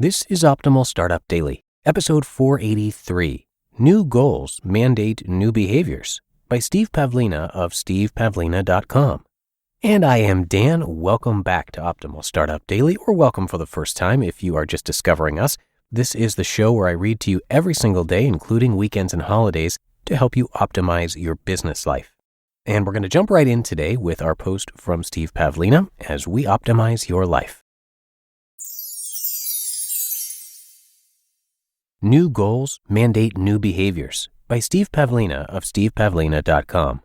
This is Optimal Startup Daily, episode 483, New Goals Mandate New Behaviors by Steve Pavlina of stevepavlina.com. And I am Dan. Welcome back to Optimal Startup Daily, or welcome for the first time if you are just discovering us. This is the show where I read to you every single day, including weekends and holidays, to help you optimize your business life. And we're going to jump right in today with our post from Steve Pavlina as we optimize your life. New Goals Mandate New Behaviors by Steve Pavlina of stevepavlina.com.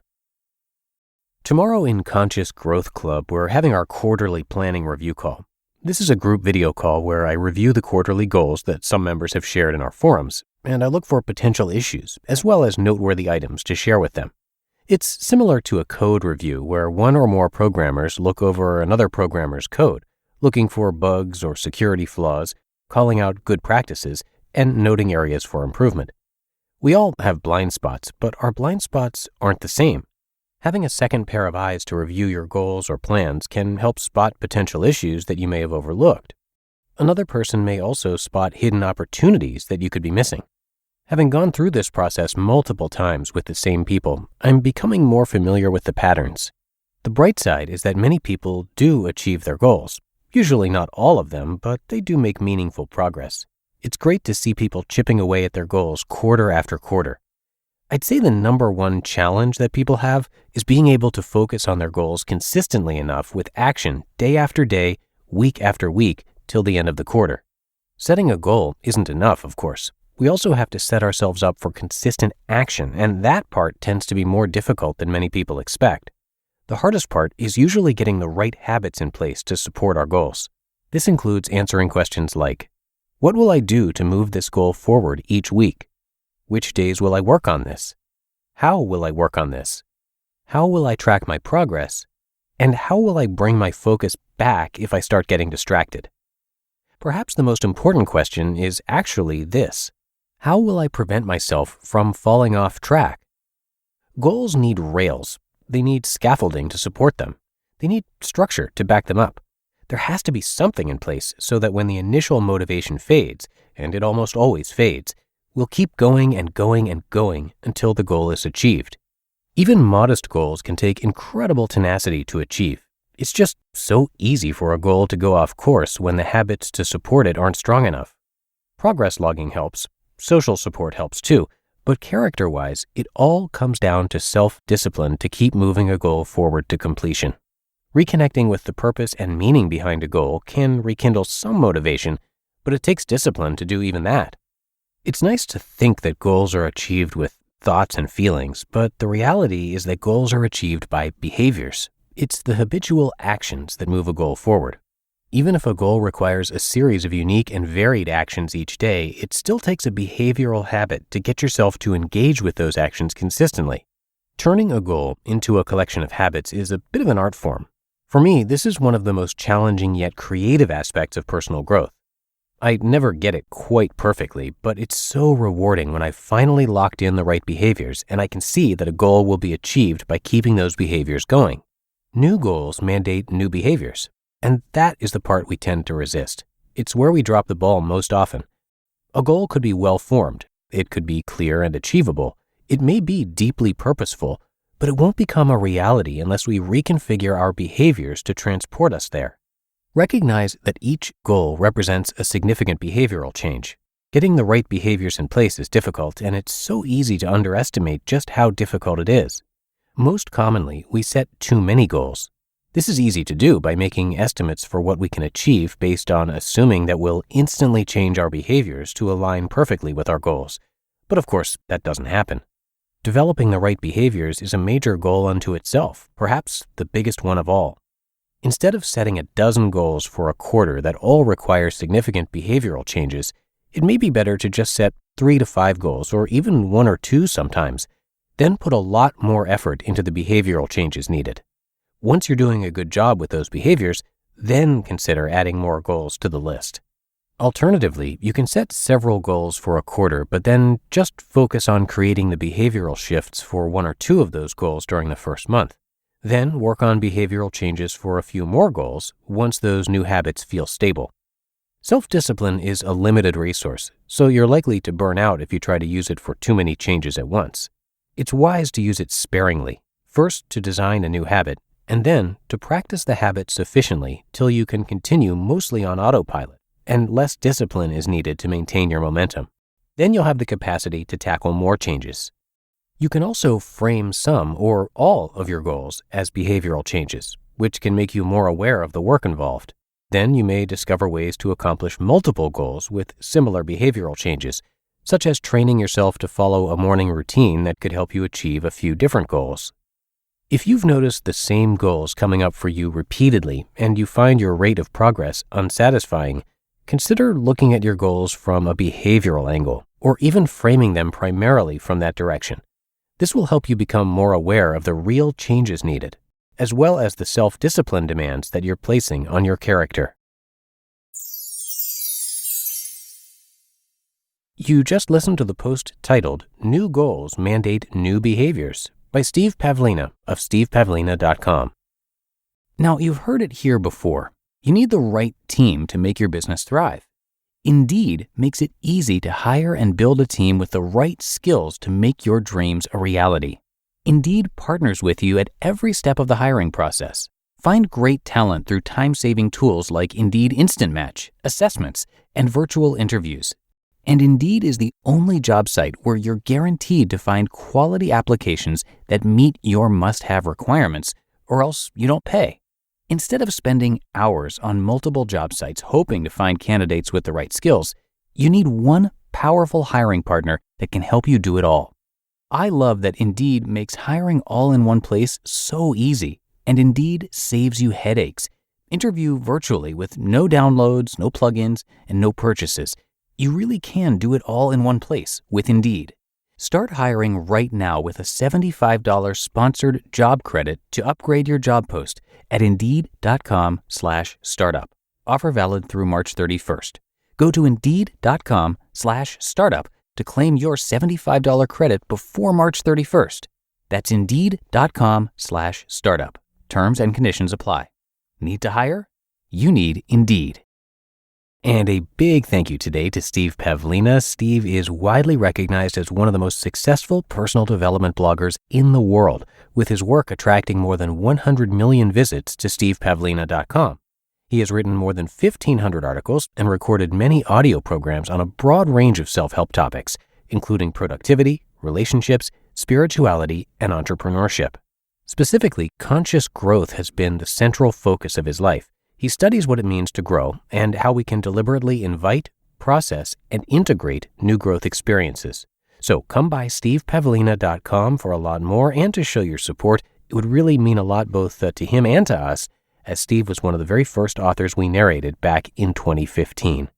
Tomorrow in Conscious Growth Club, we're having our quarterly planning review call. This is a group video call where I review the quarterly goals that some members have shared in our forums, and I look for potential issues as well as noteworthy items to share with them. It's similar to a code review where one or more programmers look over another programmer's code, looking for bugs or security flaws, calling out good practices, and noting areas for improvement. We all have blind spots, but our blind spots aren't the same. Having a second pair of eyes to review your goals or plans can help spot potential issues that you may have overlooked. Another person may also spot hidden opportunities that you could be missing. Having gone through this process multiple times with the same people, I'm becoming more familiar with the patterns. The bright side is that many people do achieve their goals. Usually not all of them, but they do make meaningful progress. It's great to see people chipping away at their goals quarter after quarter. I'd say the number one challenge that people have is being able to focus on their goals consistently enough with action day after day, week after week, till the end of the quarter. Setting a goal isn't enough, of course. We also have to set ourselves up for consistent action, and that part tends to be more difficult than many people expect. The hardest part is usually getting the right habits in place to support our goals. This includes answering questions like, what will I do to move this goal forward each week? Which days will I work on this? How will I work on this? How will I track my progress? And how will I bring my focus back if I start getting distracted? Perhaps the most important question is actually this: how will I prevent myself from falling off track? Goals need rails. They need scaffolding to support them. They need structure to back them up. There has to be something in place so that when the initial motivation fades, and it almost always fades, we'll keep going and going and going until the goal is achieved. Even modest goals can take incredible tenacity to achieve. It's just so easy for a goal to go off course when the habits to support it aren't strong enough. Progress logging helps, social support helps too, but character-wise, it all comes down to self-discipline to keep moving a goal forward to completion. Reconnecting with the purpose and meaning behind a goal can rekindle some motivation, but it takes discipline to do even that. It's nice to think that goals are achieved with thoughts and feelings, but the reality is that goals are achieved by behaviors. It's the habitual actions that move a goal forward. Even if a goal requires a series of unique and varied actions each day, it still takes a behavioral habit to get yourself to engage with those actions consistently. Turning a goal into a collection of habits is a bit of an art form. For me, this is one of the most challenging yet creative aspects of personal growth. I never get it quite perfectly, but it's so rewarding when I've finally locked in the right behaviors and I can see that a goal will be achieved by keeping those behaviors going. New goals mandate new behaviors, and that is the part we tend to resist. It's where we drop the ball most often. A goal could be well-formed, it could be clear and achievable, it may be deeply purposeful, but it won't become a reality unless we reconfigure our behaviors to transport us there. Recognize that each goal represents a significant behavioral change. Getting the right behaviors in place is difficult, and it's so easy to underestimate just how difficult it is. Most commonly, we set too many goals. This is easy to do by making estimates for what we can achieve based on assuming that we'll instantly change our behaviors to align perfectly with our goals. But of course, that doesn't happen. Developing the right behaviors is a major goal unto itself, perhaps the biggest one of all. Instead of setting a dozen goals for a quarter that all require significant behavioral changes, it may be better to just set 3 to 5 goals, or even 1 or 2 sometimes, then put a lot more effort into the behavioral changes needed. Once you're doing a good job with those behaviors, then consider adding more goals to the list. Alternatively, you can set several goals for a quarter, but then just focus on creating the behavioral shifts for 1 or 2 of those goals during the first month. Then work on behavioral changes for a few more goals once those new habits feel stable. Self-discipline is a limited resource, so you're likely to burn out if you try to use it for too many changes at once. It's wise to use it sparingly, first to design a new habit, and then to practice the habit sufficiently till you can continue mostly on autopilot, and less discipline is needed to maintain your momentum. Then you'll have the capacity to tackle more changes. You can also frame some or all of your goals as behavioral changes, which can make you more aware of the work involved. Then you may discover ways to accomplish multiple goals with similar behavioral changes, such as training yourself to follow a morning routine that could help you achieve a few different goals. If you've noticed the same goals coming up for you repeatedly and you find your rate of progress unsatisfying, consider looking at your goals from a behavioral angle, or even framing them primarily from that direction. This will help you become more aware of the real changes needed, as well as the self-discipline demands that you're placing on your character. You just listened to the post titled "New Goals Mandate New Behaviors" by Steve Pavlina of stevepavlina.com. Now, you've heard it here before. You need the right team to make your business thrive. Indeed makes it easy to hire and build a team with the right skills to make your dreams a reality. Indeed partners with you at every step of the hiring process. Find great talent through time-saving tools like Indeed Instant Match, assessments, and virtual interviews. And Indeed is the only job site where you're guaranteed to find quality applications that meet your must-have requirements, or else you don't pay. Instead of spending hours on multiple job sites hoping to find candidates with the right skills, you need one powerful hiring partner that can help you do it all. I love that Indeed makes hiring all in one place so easy, and Indeed saves you headaches. Interview virtually with no downloads, no plugins, and no purchases. You really can do it all in one place with Indeed. Start hiring right now with a $75 sponsored job credit to upgrade your job post at Indeed.com/startup. Offer valid through March 31st. Go to Indeed.com/startup to claim your $75 credit before March 31st. That's Indeed.com/startup. Terms and conditions apply. Need to hire? You need Indeed. And a big thank you today to Steve Pavlina. Steve is widely recognized as one of the most successful personal development bloggers in the world, with his work attracting more than 100 million visits to stevepavlina.com. He has written more than 1,500 articles and recorded many audio programs on a broad range of self-help topics, including productivity, relationships, spirituality, and entrepreneurship. Specifically, conscious growth has been the central focus of his life. He studies what it means to grow and how we can deliberately invite, process, and integrate new growth experiences. So come by stevepavlina.com for a lot more and to show your support. It would really mean a lot both to him and to us, as Steve was one of the very first authors we narrated back in 2015.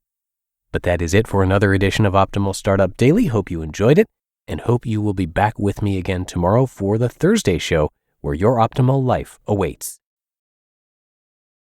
But that is it for another edition of Optimal Startup Daily. Hope you enjoyed it, and hope you will be back with me again tomorrow for the Thursday show, where your optimal life awaits.